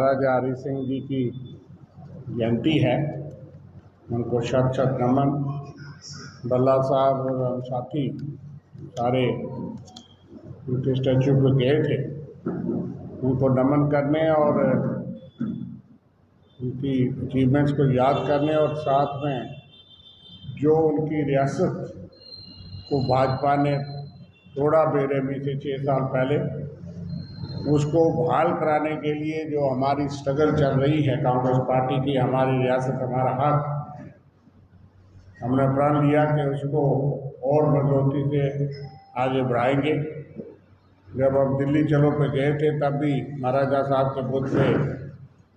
महाराजा हरि सिंह जी की जयंती है, उनको शत शत नमन। बल्ला साहब और हम साथी सारे उनके स्टैचू पर गए थे उनको नमन करने और उनकी अचीवमेंट्स को याद करने, और साथ में जो उनकी रियासत को भाजपा ने तोड़ा बेरहमी से 6 साल पहले, उसको बहाल कराने के लिए जो हमारी स्ट्रगल चल रही है कांग्रेस पार्टी की, हमारी रियासत हमारा हक, हमने प्रण लिया कि उसको और मजबूती से आगे बढ़ाएंगे। जब हम दिल्ली चलो पे गए थे तब भी महाराजा साहब के बुद्ध से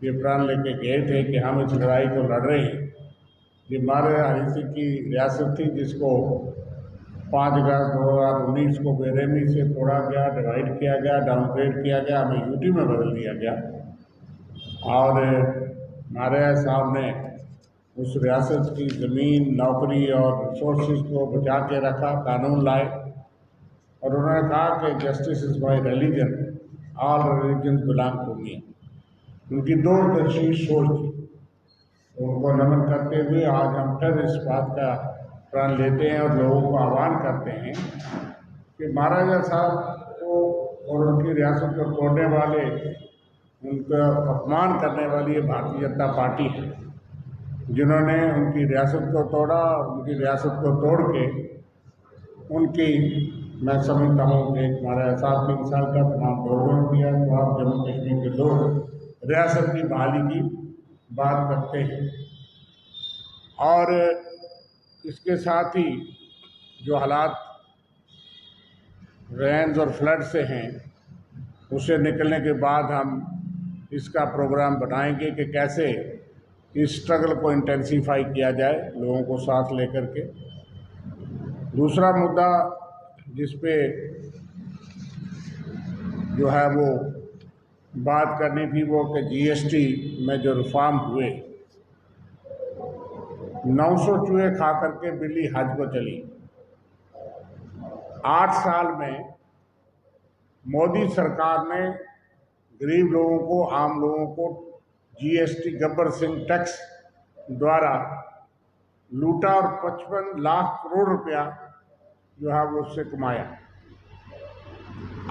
ये प्रण लेके गए थे कि हम इस लड़ाई को लड़ रहे हैं। ये महाराजा हरि सिंह की रियासत थी जिसको 5 अगस्त 2019 को बेरहमी से तोड़ा गया, डिवाइड किया गया, डाउनग्रेड किया गया, हमें यूटी में बदल दिया गया। और महाराजा साहब ने उस रियासत की ज़मीन, नौकरी और रिसोर्सेज को बचा के रखा, कानून लाए, और उन्होंने कहा कि justice is my religion, all religions belong to me. उनकी दूरदर्शी सोच थी। उनको नमन करते हुए आज हम फिर इस बात का प्रण लेते हैं और लोगों को आह्वान करते हैं कि महाराजा साहब को और उनकी रियासत को तोड़ने वाले, उनका अपमान करने वाली ये भारतीय जनता पार्टी है, जिन्होंने उनकी रियासत को तोड़ा और उनकी रियासत को तोड़ के उनकी, मैं समझता हूँ कि महाराजा साहब 3 साल का तमाम लोगों ने किया, तो आप जम्मू कश्मीर के लोग रियासत की बहाली की बात करते हैं। और इसके साथ ही जो हालात रेंज और फ्लड से हैं, उससे निकलने के बाद हम इसका प्रोग्राम बनाएंगे कि कैसे इस स्ट्रगल को इंटेंसीफाई किया जाए, लोगों को साथ लेकर के। दूसरा मुद्दा जिस पे जो है वो बात करनी थी वो कि जीएसटी में जो रिफॉर्म हुए, 900 चूहे खा करके बिल्ली हज को चली। 8 साल में मोदी सरकार ने गरीब लोगों को, आम लोगों को जीएसटी, गब्बर सिंह टैक्स द्वारा लूटा और 55 लाख करोड़ रुपया जो है वो उससे कमाया।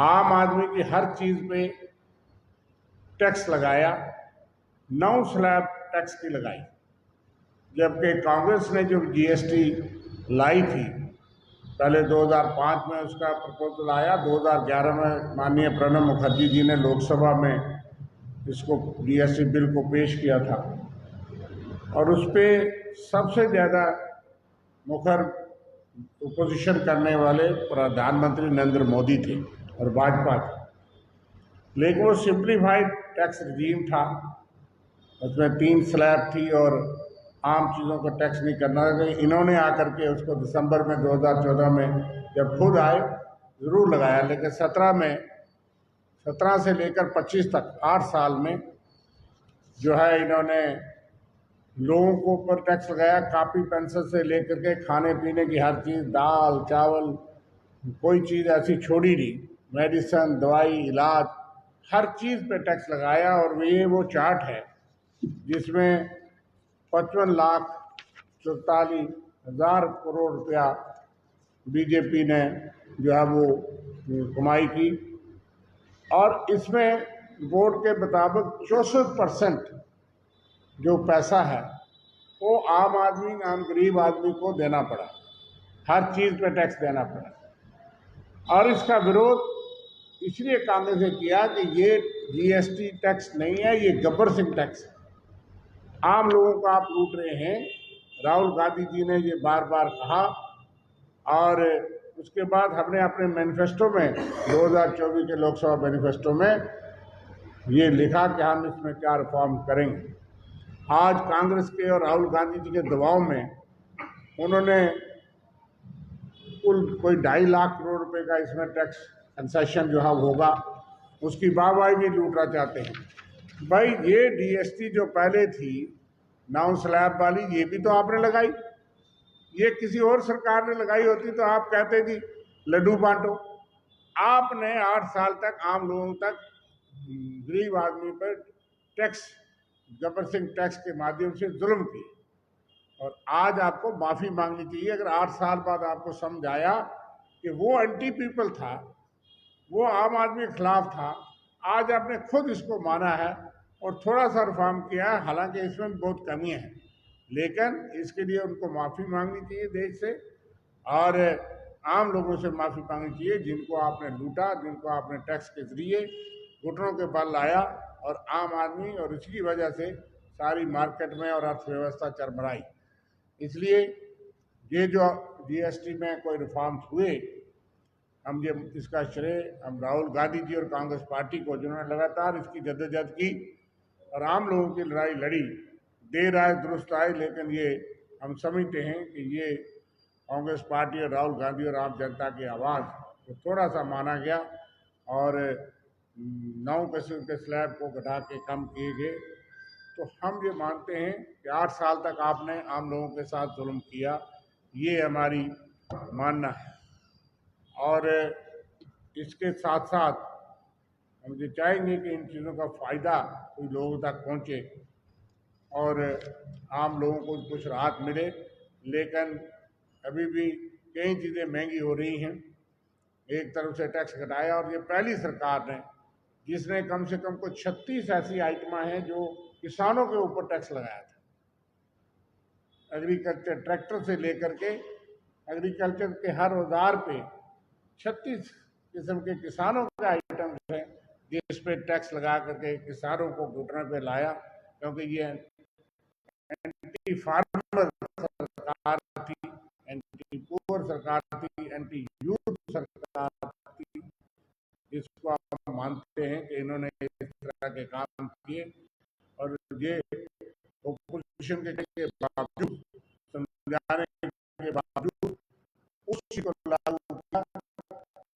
आम आदमी की हर चीज़ पे टैक्स लगाया, 9 स्लैब टैक्स की लगाई। जबकि कांग्रेस ने जो जीएसटी लाई थी, पहले 2005 में उसका प्रपोजल आया, 2011 में माननीय प्रणब मुखर्जी जी ने लोकसभा में इसको जीएसटी बिल को पेश किया था, और उस पर सबसे ज़्यादा मुखर ओपोजिशन करने वाले प्रधानमंत्री नरेंद्र मोदी थे और भाजपा थे। लेकिन वो सिंप्लीफाइड टैक्स रिजीम था, उसमें 3 स्लैब थी और आम चीज़ों को टैक्स नहीं करना। इन्होंने आकर के उसको दिसंबर में 2014 में जब खुद आए ज़रूर लगाया, लेकिन 17 से लेकर 25 तक 8 साल में जो है इन्होंने लोगों को ऊपर टैक्स लगाया। कापी पेंसिल से लेकर के खाने पीने की हर चीज़, दाल चावल, कोई चीज़ ऐसी छोड़ी नहीं, मेडिसन, दवाई, इलाज, हर चीज़ पे टैक्स लगाया। और ये वो चार्ट है जिसमें 55,44,000 करोड़ रुपया बीजेपी ने जो है वो कमाई की। और इसमें बोर्ड के मुताबिक 64% जो पैसा है वो आम आदमी, आम गरीब आदमी को देना पड़ा, हर चीज़ पे टैक्स देना पड़ा। और इसका विरोध इसलिए कांग्रेस ने किया कि ये जीएसटी टैक्स नहीं है, ये गब्बर सिंह टैक्स है, आम लोगों को आप लूट रहे हैं। राहुल गांधी जी ने ये बार बार कहा, और उसके बाद हमने अपने मैनिफेस्टो में 2024 के लोकसभा मैनिफेस्टो में ये लिखा कि हम इसमें क्या रिफॉर्म करेंगे। आज कांग्रेस के और राहुल गांधी जी के दबाव में उन्होंने कुल कोई 2.5 लाख करोड़ रुपए का इसमें टैक्स कंसेशन जो है होगा, उसकी वाहवाही भी लूटना चाहते हैं। भाई ये जीएसटी जो पहले थी 9 स्लैब वाली, ये भी तो आपने लगाई। ये किसी और सरकार ने लगाई होती तो आप कहते जी लड्डू बांटो। आपने 8 साल तक आम लोगों तक, गरीब आदमी पर टैक्स, गब्बर सिंह टैक्स के माध्यम से जुल्म किए, और आज आपको माफ़ी मांगनी चाहिए। अगर 8 साल बाद आपको समझ आया कि वो एंटी पीपल था, वो आम आदमी के खिलाफ था, आज आपने खुद इसको माना है और थोड़ा सा रिफॉर्म किया है, हालांकि इसमें भी बहुत कमियां हैं, लेकिन इसके लिए उनको माफ़ी मांगनी चाहिए देश से, और आम लोगों से माफ़ी मांगनी चाहिए जिनको आपने लूटा, जिनको आपने टैक्स के जरिए घुटनों के बल लाया, और आम आदमी, और इसकी वजह से सारी मार्केट में और अर्थव्यवस्था चरमराई। इसलिए ये जो जीएसटी में कोई रिफॉर्म्स हुए, हम ये इसका श्रेय हम राहुल गांधी जी और कांग्रेस पार्टी को, जिन्होंने लगातार इसकी जद्दोजहद की और आम लोगों की लड़ाई लड़ी। देर आए दुरुस्त आए, लेकिन ये हम समझते हैं कि ये कांग्रेस पार्टी और राहुल गांधी और आम जनता की आवाज़ को थोड़ा सा माना गया, और 9% के स्लैब को घटा के कम किए गए। तो हम ये मानते हैं कि 8 साल तक आपने आम लोगों के साथ जुल्म किया, ये हमारी मानना है। और इसके साथ साथ हम ये चाहेंगे कि इन चीज़ों का फ़ायदा कोई लोगों तक पहुँचे और आम लोगों को कुछ राहत मिले, लेकिन अभी भी कई चीज़ें महंगी हो रही हैं। एक तरफ से टैक्स घटाया, और ये पहली सरकार ने जिसने कम से कम कुछ 36 ऐसी आइटमां हैं जो किसानों के ऊपर टैक्स लगाया था। एग्रीकल्चर ट्रैक्टर से लेकर के एग्रीकल्चर के हर औजार पे 36 किस्म के किसानों के आइटम्स हैं जिस पे टैक्स लगा करके किसानों को घुटने पे लाया, क्योंकि ये एंटी फार्मर सरकार थी, एंटी पुअर सरकार थी, एंटी यूथ सरकार थी, जिसको आप मानते हैं कि इन्होंने इस तरह के काम किए, और ये ऑपोजिशन के बावजूद, समझाने के बावजूद उस चीज को लागू किया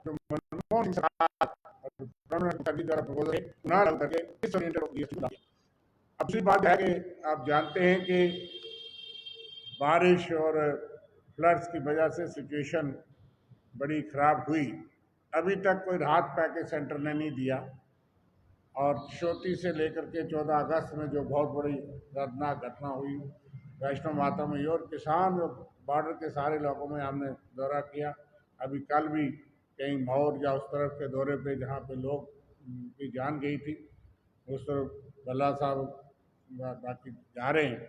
जो मनमोहन सरकार और प्रणब मुखर्जी द्वारा प्रपोजल पुनः लागू करके इस ओरिएंटेड जीएसटी को। अब दूसरी बात है कि आप जानते हैं कि बारिश और फ्लड्स की वजह से सिचुएशन बड़ी खराब हुई। अभी तक कोई राहत पैकेज सेंटर ने नहीं दिया, और 34 से लेकर के 14 अगस्त में जो बहुत बड़ी दर्दनाक घटना हुई वैष्णो माता में, और किसान बॉर्डर के सारे इलाकों में हमने दौरा किया। अभी कल भी कहीं मौर या उस तरफ के दौरे पे जहाँ पे लोग की जान गई थी, उस तरफ भल्ला साहब बाकी जा रहे हैं,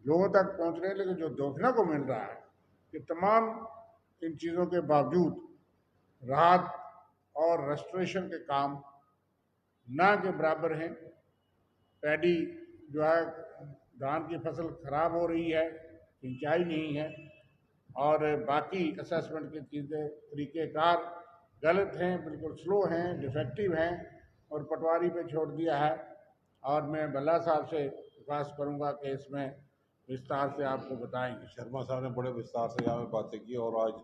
लोगों तक पहुँच रहे हैं। लेकिन जो देखने को मिल रहा है कि तमाम इन चीज़ों के बावजूद राहत और रेस्टोरेशन के काम ना के बराबर हैं। पैडी जो है, धान की फसल खराब हो रही है, सिंचाई नहीं है, और बाकी असेसमेंट की चीज़ें तरीक़ेकार गलत हैं, बिल्कुल स्लो हैं, डिफेक्टिव हैं, और पटवारी पे छोड़ दिया है। और मैं भल्ला साहब से विश्वास करूँगा कि इसमें विस्तार से आपको बताएंगे। शर्मा साहब ने बड़े विस्तार से यहाँ पे बातें की, और आज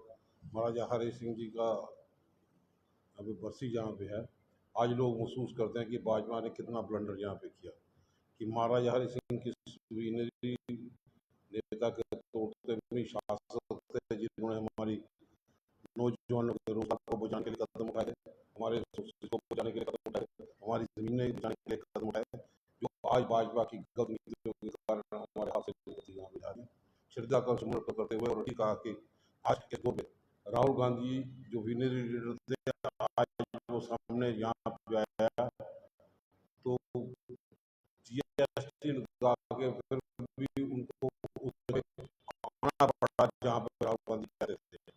महाराजा हरि सिंह जी का अभी बरसी जहाँ पे है, आज लोग महसूस करते हैं कि भाजपा ने कितना ब्लंडर यहाँ पे किया, कि महाराजा हरि सिंह की विनरी नेता के तौर पे शासक थे, जिन्होंने हमारी नौजवानों के रोजगार को बचाने के लिए कदम उठाए, हमारे को बचाने के लिए कदम उठाए, हमारी जमीनें बचाने के लिए कदम उठाए, जो आज भाजपा की गलत नीतियों के कारण हमारे हाथ से यहाँ पे जा रही है। श्रद्धा का समर्पण करते हुए और कहा कि आज के दौर में राहुल गांधी जो विनरी लीडर थे, आज वो सामने यहाँ पे आया तो जीएसटी लगा के फिर भी उनको आना पड़ा जहाँ पर राहुल गांधी कहते थे।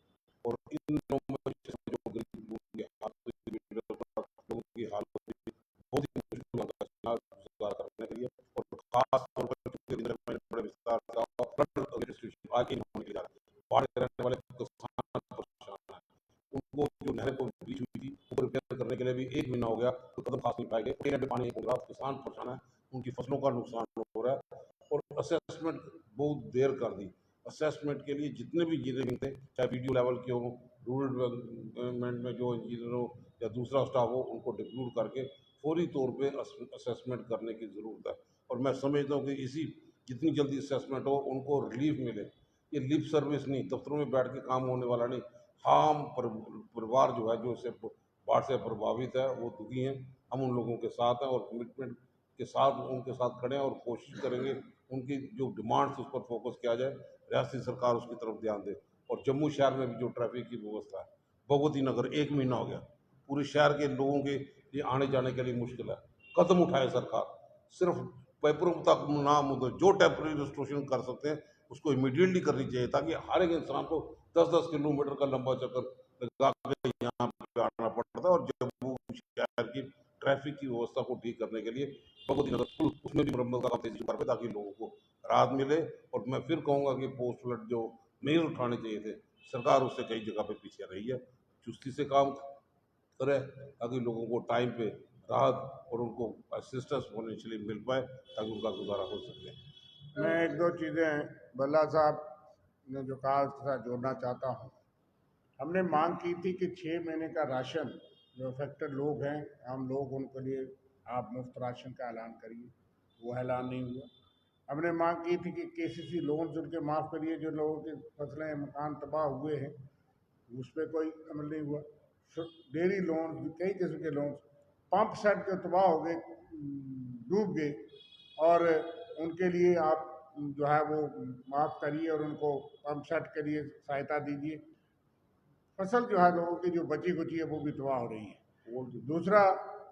और इन दिनों में जो गरीब लोगों की हालत बहुत ही मुश्किल का सुधार करने के लिए, और खास तौर पर बड़े विस्तार आगे होने के लिए बाढ़ के रहने वाले किसान परेशान है, उनको जो नहर को ब्रीच हुई थी उसको रिपेयर करने के लिए भी 1 महीना हो गया, तो कदम खास नहीं पाए गए, पानी नहीं पहुंच रहा, किसान परेशान है, उनकी फसलों का नुकसान हो रहा है, और असेसमेंट बहुत देर कर दी। असेसमेंट के लिए जितने भी इंजीनियरिंग थे, चाहे वीडियो लेवल के हो, रूरल डेवलपमेंट में जो इंजीनियर हो या दूसरा स्टाफ हो, उनको डिक्लूड करके फौरी तौर पे असेसमेंट करने की ज़रूरत है। और मैं समझता हूँ कि इसी जितनी जल्दी असेसमेंट हो उनको रिलीफ मिले। ये लिप सर्विस नहीं, दफ्तरों में बैठ के काम होने वाला नहीं। हम परिवार जो है, जो इससे बाढ़ से प्रभावित है, वो दुखी हैं, हम उन लोगों के साथ हैं, और कमिटमेंट के साथ उनके साथ खड़े हैं और कोशिश करेंगे उनकी जो डिमांड्स उस पर फोकस किया जाए, रियासती सरकार उसकी तरफ ध्यान दे। और जम्मू शहर में भी जो ट्रैफिक की व्यवस्था है, भगवती नगर 1 महीना हो गया, पूरे शहर के लोगों के लिए आने जाने के लिए मुश्किल है। कदम उठाए सरकार, सिर्फ पेपरों तक ना मुद्दे, जो टेम्परेरी रेस्ट्रिक्शन कर सकते हैं उसको इमीडिएटली करनी चाहिए, ताकि हर एक इंसान को 10-10 किलोमीटर का लंबा चक्कर लगा के यहाँ पे आना पड़ता है। और जम्मू शहर की ट्रैफिक की व्यवस्था को ठीक करने के लिए भगवती नगर पुल, उसमें भी मरम्मत का काम तेजी से कर पाए, ताकि लोगों को राहत मिले। और मैं फिर कहूँगा कि पोस्ट फ्लड जो मेजर उठाने चाहिए थे, सरकार उससे कई जगह पे पीछे रही है। चुस्ती से काम करे ताकि लोगों को टाइम पे राहत और उनको असिस्टेंस फाइनेंशियली मिल पाए, ताकि उनका गुजारा हो सके। मैं एक दो चीज़ें बल्ला साहब ने जो कहा उसके साथ जोड़ना चाहता हूँ। हमने मांग की थी कि 6 महीने का राशन जो अफेक्टेड लोग हैं, हम लोग उनके लिए आप मुफ्त राशन का ऐलान करिए, वो ऐलान नहीं हुआ। हमने मांग की थी कि केसीसी लोन्स उनके माफ़ करिए, जो लोगों की फसलें मकान तबाह हुए हैं उस पर कोई अमल नहीं हुआ। डेयरी लोन, कई किस्म के लोन, पंप सेट जो तबाह हो गए, डूब गए, और उनके लिए आप जो है वो माफ़ करिए और उनको पंप सेट के लिए सहायता दीजिए। फसल जो है लोगों की जो बची कुची है वो भी तबाह हो रही है। दूसरा,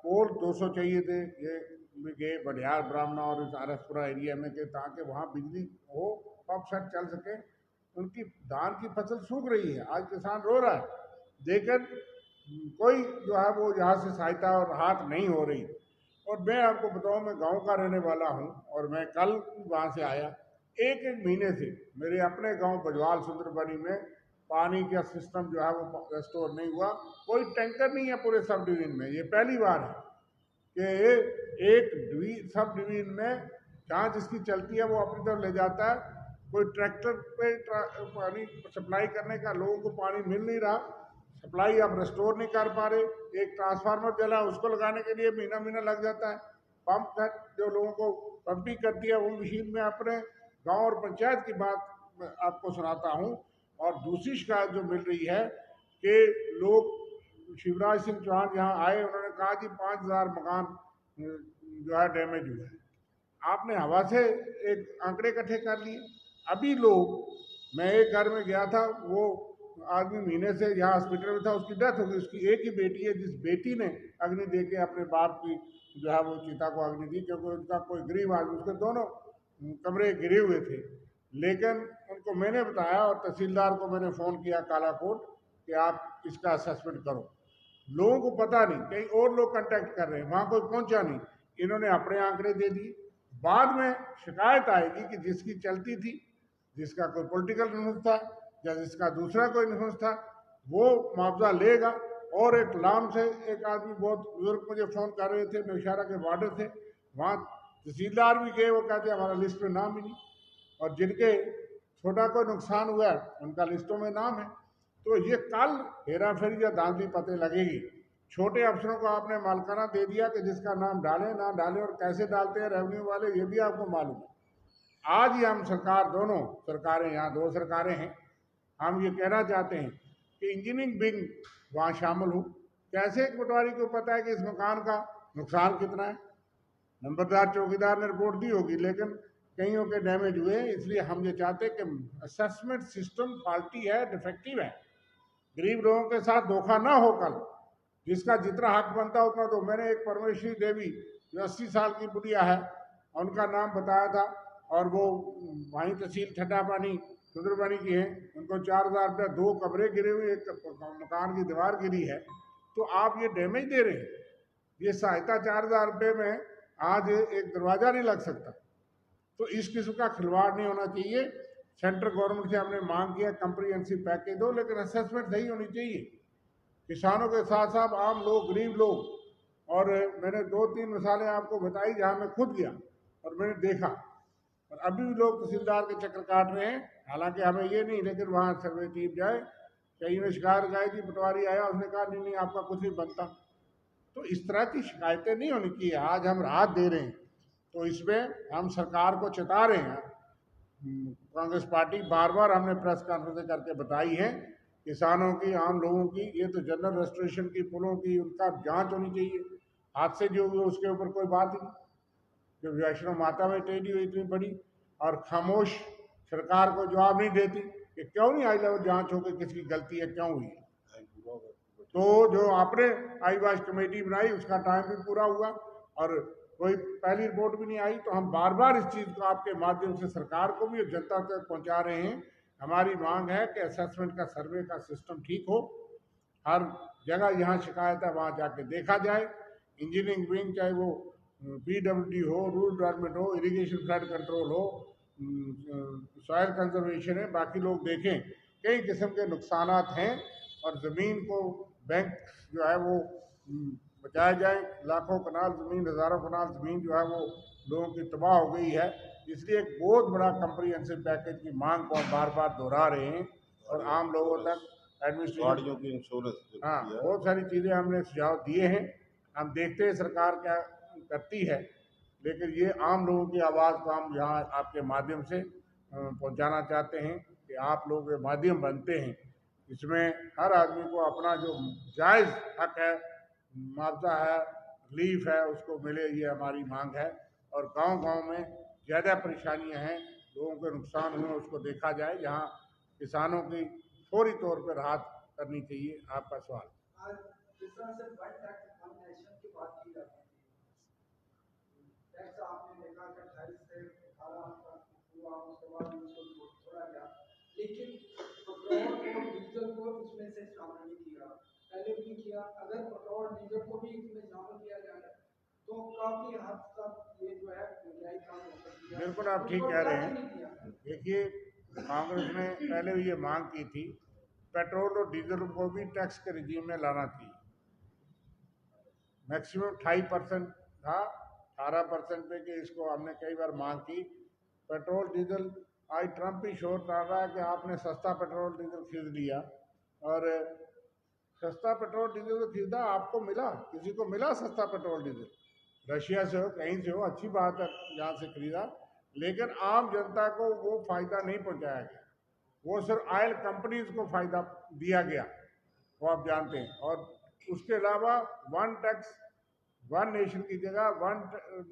पोल 200 चाहिए थे, ये भी गए बडियार, ब्राह्मणा और इस आरसपुरा एरिया में, के ताकि वहाँ बिजली हो, पंप सेट चल सके। उनकी धान की फसल सूख रही है, आज किसान रो रहा है, लेकिन कोई जो है वो यहाँ से सहायता और राहत नहीं हो रही। और मैं आपको बताऊं, मैं गांव का रहने वाला हूं और मैं कल वहाँ से आया। एक एक महीने से मेरे अपने गांव बजवाल सुंदरबनी में पानी का सिस्टम जो है वो रेस्टोर नहीं हुआ। कोई टैंकर नहीं है पूरे सब डिवीजन में। ये पहली बार है कि एक सब डिवीजन में जहाँ जिसकी चलती है वो अपनी तरफ ले जाता है। कोई ट्रैक्टर पे पानी सप्लाई करने का लोगों को पानी मिल नहीं रहा, सप्लाई आप रेस्टोर नहीं कर पा रहे। एक ट्रांसफार्मर जला, उसको लगाने के लिए महीना महीना लग जाता है। पंप सेट जो लोगों को पंपिंग करती है वो मशीन में अपने गांव और पंचायत की बात मैं आपको सुनाता हूँ। और दूसरी शिकायत जो मिल रही है कि लोग, शिवराज सिंह चौहान यहाँ आए, उन्होंने कहा कि 5,000 मकान जो है डैमेज हुए हैं। आपने हवा से एक आंकड़े इकट्ठे कर लिए। अभी लोग, मैं एक घर में गया था, वो आदमी महीने से यहाँ हॉस्पिटल में था, उसकी डेथ हो गई। उसकी एक ही बेटी है, जिस बेटी ने अग्नि दे के अपने बाप की जो है वो चिता को अग्नि दी, क्योंकि उनका कोई गरीब आदमी, उसके दोनों कमरे गिरे हुए थे। लेकिन उनको मैंने बताया और तहसीलदार को मैंने फ़ोन किया कालाकोट कि आप इसका असेसमेंट करो। लोगों को पता नहीं, कई और लोग कांटेक्ट कर रहे हैं, वहाँ कोई पहुँचा नहीं। इन्होंने अपने आंकड़े दे दिए। बाद में शिकायत आएगी कि जिसकी चलती थी, जिसका कोई पॉलिटिकल इन्फ्लुएंस था या जिसका दूसरा कोई इन्फ्लुएंस था, वो मुआवजा लेगा। और एक लाम से एक आदमी, बहुत बुजुर्ग, मुझे फ़ोन कर रहे थे, नौशहरा के बॉर्डर थे, वहाँ तहसीलदार भी गए, वो कहते हमारा लिस्ट में नाम ही नहीं। और जिनके छोटा कोई नुकसान हुआ है उनका लिस्टों में नाम है। तो ये कल हेरा फेरी या धांधली पते लगेगी। छोटे अफसरों को आपने मालकाना दे दिया कि जिसका नाम डालें ना डालें और कैसे डालते हैं रेवेन्यू वाले, ये भी आपको मालूम है। आज ही हम सरकार, दोनों सरकारें, यहाँ 2 सरकारें हैं, हम ये कहना चाहते हैं कि इंजीनियरिंग विंग वहाँ शामिल हो। कैसे एक पटवारी को पता है कि इस मकान का नुकसान कितना है? नंबरदार चौकीदार ने रिपोर्ट दी होगी, लेकिन कईयों के डैमेज हुए। इसलिए हम ये चाहते हैं कि असेसमेंट सिस्टम फॉल्टी है, डिफेक्टिव है। गरीब लोगों के साथ धोखा ना हो। कल जिसका जितना हक बनता है उतना दो। मैंने एक परमेश्वरी देवी जो 80 साल की बुढ़िया है, उनका नाम बताया था, और वो वहीं तहसील ठट्टापानी सुंदरबनी की हैं। उनको 4,000 रुपये, 2 कमरे गिरे हुए, एक मकान की दीवार गिरी है। तो आप ये डैमेज दे रहे हैं। ये सहायता 4,000 रुपये में आज एक दरवाज़ा नहीं लग सकता। तो इस किस्म का खिलवाड़ नहीं होना चाहिए। सेंट्रल गवर्नमेंट से हमने मांग किया कंप्रीहेंसिव पैकेज दो, लेकिन असेसमेंट सही होनी चाहिए। किसानों के साथ साथ आम लोग, गरीब लोग। और मैंने 2-3 मिसालें आपको बताई जहां मैं खुद गया और मैंने देखा। और अभी भी लोग तहसीलदार के चक्कर काट रहे हैं, हालांकि हमें ये नहीं, लेकिन वहाँ सर्वे टीम जाए। कहीं ने शिकायत लगाई थी, पटवारी आया, उसने कहा नहीं नहीं आपका कुछ नहीं बनता। तो इस तरह की शिकायतें नहीं होनी चाहिए। आज हम राहत दे रहे हैं, तो इसमें हम सरकार को चेता रहे हैं। कांग्रेस पार्टी बार बार हमने प्रेस कॉन्फ्रेंस करके बताई है, किसानों की, आम लोगों की, ये तो जनरल रेस्टोरेशन की, पुलों की, उनका जांच होनी चाहिए। हादसे जो हुए उसके ऊपर कोई बात ही नहीं। जो वैष्णो माता में ट्रेडी हुई इतनी बड़ी, और खामोश सरकार को जवाब नहीं देती कि क्यों नहीं हाई लेवल जांच हो गई, किसकी गलती है, क्यों हुई। तो जो आपने आई वाश कमेटी बनाई उसका टाइम भी पूरा हुआ और कोई पहली रिपोर्ट भी नहीं आई। तो हम बार बार इस चीज़ को आपके माध्यम से सरकार को भी और जनता तक पहुंचा रहे हैं। हमारी मांग है कि असेसमेंट का सर्वे का सिस्टम ठीक हो, हर जगह यहाँ शिकायत है वहाँ जाके देखा जाए। इंजीनियरिंग विंग चाहे वो PWD हो, रूरल डेवलपमेंट हो, इरिगेशन फ्लड कंट्रोल हो, सॉयल कंजर्वेशन है, बाकी लोग देखें। कई किस्म के नुकसानात हैं और ज़मीन को बैंक जो है वो बचाया जाए। लाखों कनाल ज़मीन, हज़ारों कनाल ज़मीन जो है वो लोगों की तबाह हो गई है। इसलिए एक बहुत बड़ा कंप्रीहेंसिव पैकेज की मांग को हम बार बार दोहरा रहे हैं और आम लोगों तक एडमिनिस्ट्रेशन, गाड़ियों की इंश्योरेंस, हाँ, बहुत सारी चीज़ें हमने सुझाव दिए हैं। हम देखते हैं सरकार क्या करती है, लेकिन ये आम लोगों की आवाज़ को हम यहाँ आपके माध्यम से पहुँचाना चाहते हैं कि आप लोगों के माध्यम बनते हैं। इसमें हर आदमी को अपना जो जायज़ हक है, मुआवजा है, रिलीफ है, उसको मिले, ये हमारी मांग है। और गांव-गांव में ज़्यादा परेशानियां हैं, लोगों के नुकसान हुए उसको देखा जाए, जहां किसानों की फौरी तौर पर राहत करनी चाहिए। आपका सवाल। आज जिस तरह से वन टैक्स वन नेशन की बात की जाती है, टैक्स आपने देखा कि 28 से 18 तक हुआ, उसके बाद उसको छोड़ा गया, लेकिन पेट्रोल और डीजल को इसमें से शामिल नहीं किया, पहले भी नहीं किया। अगर पेट्रोल डीजल को भी इसमें शामिल किया जाए तो काफी हद तक ये जो है महंगाई कम हो सकती है। बिल्कुल आप ठीक कह रहे हैं। देखिए, कांग्रेस ने पहले भी ये मांग की थी, पेट्रोल और डीजल को भी टैक्स के रिजीम में लाना चाहिए। मैक्सिमम 28% था, 18% पे कि इसको हमने कई बार मांग की। पेट्रोल डीजल, आज ट्रंप ही शोर डाल रहा है कि आपने सस्ता पेट्रोल डीजल खरीद लिया, और सस्ता पेट्रोल डीजल तो खरीदा, आपको मिला, किसी को मिला सस्ता पेट्रोल डीजल? रशिया से हो, कहीं से हो, अच्छी बात है यहाँ से खरीदा, लेकिन आम जनता को वो फ़ायदा नहीं पहुँचाया गया। वो सिर्फ ऑयल कंपनीज को फ़ायदा दिया गया, वो आप जानते हैं। और उसके अलावा वन टैक्स वन नेशन की जगह वन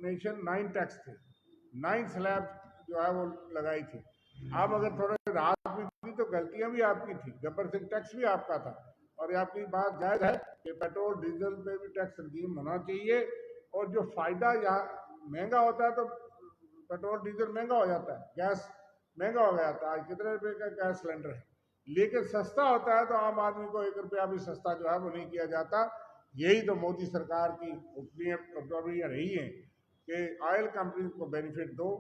नेशन 9 टैक्स थे, 9 स्लैब जो है वो लगाई थी। आप अगर थोड़े राहत भी दी तो गलतियां भी आपकी थी, गब्बर सिंह टैक्स भी आपका था। और ये आपकी बात जायज़ है कि पेट्रोल डीजल पे भी टैक्स रिजीम होना चाहिए। और जो फ़ायदा यहाँ महंगा होता है तो पेट्रोल डीजल महंगा हो जाता है, गैस महंगा हो जाता है। आज कितने रुपए का गैस सिलेंडर है, लेकिन सस्ता होता है तो आम आदमी को 1 रुपया भी सस्ता जो है वो नहीं किया जाता। यही तो मोदी सरकार की उपलब्धियाँ रही हैं कि ऑयल कंपनी को बेनिफिट दो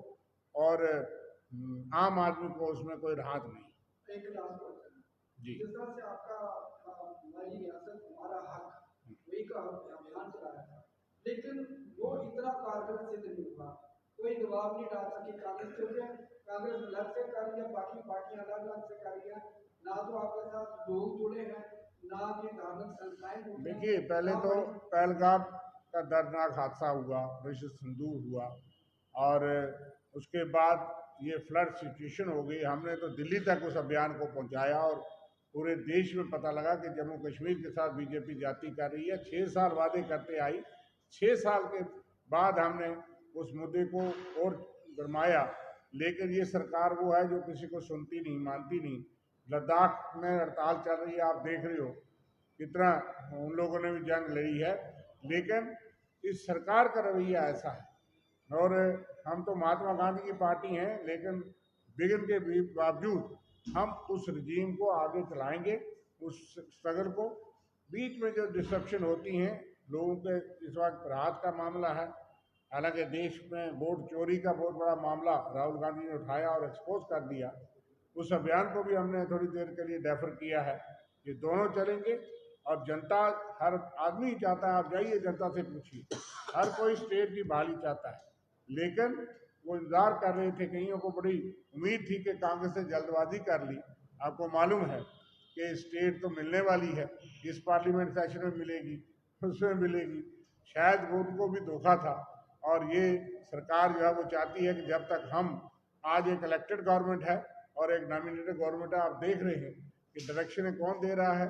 और आम आदमी को उसमें कोई राहत नहीं। एक लास्ट क्वेश्चन जी, जिस तरह से आपका हमारी रियासत हमारा हक वही का अभियान चलाया था, लेकिन वो इतना कारगर सिद्ध नहीं हुआ। कोई दबाव नहीं डाल सकी कांग्रेस, क्योंकि कांग्रेस अलग से कर रही है, बाकी पार्टियां अलग अलग से कर रही है, ना तो आपके साथ लोग जुड़े हैं, ना कि धार्मिक संस्थाएं जुड़ी हैं। देखिए, पहले तो पहलगाम का दर्दनाक हादसा हुआ, ऑपरेशन सिंदूर हुआ, और उसके बाद ये फ्लड सिचुएशन हो गई। हमने तो दिल्ली तक उस अभियान को पहुंचाया और पूरे देश में पता लगा कि जम्मू कश्मीर के साथ बीजेपी जाति कर रही है। 6 साल वादे करते आई, 6 साल के बाद हमने उस मुद्दे को और गरमाया, लेकिन ये सरकार वो है जो किसी को सुनती नहीं, मानती नहीं। लद्दाख में हड़ताल चल रही है, आप देख रहे हो कितना उन लोगों ने भी जंग लड़ी है, लेकिन इस सरकार का रवैया ऐसा है। और हम तो महात्मा गांधी की पार्टी हैं, लेकिन विघ्न के बावजूद हम उस रजीम को आगे चलाएंगे, उस स्ट्रगल को। बीच में जो डिस्ट्रप्शन होती हैं लोगों के, इस वक्त राहत का मामला है, हालांकि देश में वोट चोरी का बहुत बड़ा मामला राहुल गांधी ने उठाया और एक्सपोज कर दिया, उस अभियान को भी हमने थोड़ी देर के लिए डेफर किया है। ये दोनों चलेंगे और जनता, हर आदमी चाहता है, आप जाइए जनता से पूछिए, हर कोई स्टेट की बहाली चाहता है, लेकिन वो इंतजार कर रहे थे। कईयों को बड़ी उम्मीद थी कि कांग्रेस ने जल्दबाजी कर ली। आपको मालूम है कि स्टेट तो मिलने वाली है, इस पार्लियामेंट सेशन में मिलेगी, उसमें मिलेगी, शायद वो उनको भी धोखा था। और ये सरकार जो है वो चाहती है कि जब तक हम, आज एक इलेक्टेड गवर्नमेंट है और एक नॉमिनेटेड गवर्नमेंट है, आप देख रहे हैं कि डायरेक्शन कौन दे रहा है,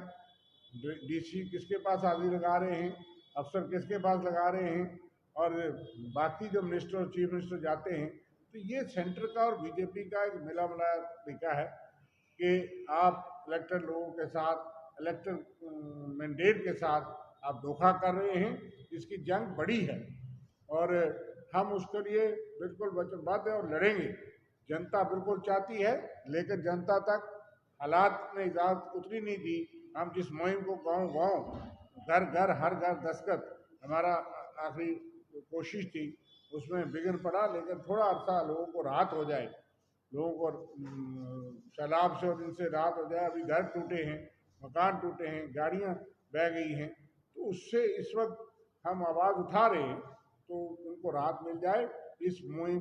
डीसी किसके पास हाजिरी लगा रहे हैं, अफसर किसके पास लगा रहे हैं, और बाकी जो मिनिस्टर और चीफ मिनिस्टर जाते हैं, तो ये सेंटर का और बीजेपी का एक मिला मिलाया तरीका है कि आप इलेक्टेड लोगों के साथ, इलेक्टेड मैंडेट के साथ आप धोखा कर रहे हैं। इसकी जंग बड़ी है और हम उसके लिए बिल्कुल वचनबद्ध हैं और लड़ेंगे। जनता बिल्कुल चाहती है, लेकिन जनता तक हालात ने इजाज़त उतनी नहीं दी। हम जिस मुहिम को गाँव गाँव, घर घर, हर घर दस्तखत हमारा आखिरी कोशिश थी, उसमें विघ्न पड़ा। लेकिन थोड़ा अर्सा लोगों को राहत हो जाए, लोगों को सैलाब से और इनसे राहत हो जाए। अभी घर टूटे हैं, मकान टूटे हैं, गाड़ियां बह गई हैं, तो उससे इस वक्त हम आवाज़ उठा रहे हैं, तो उनको राहत मिल जाए। इस मुहिम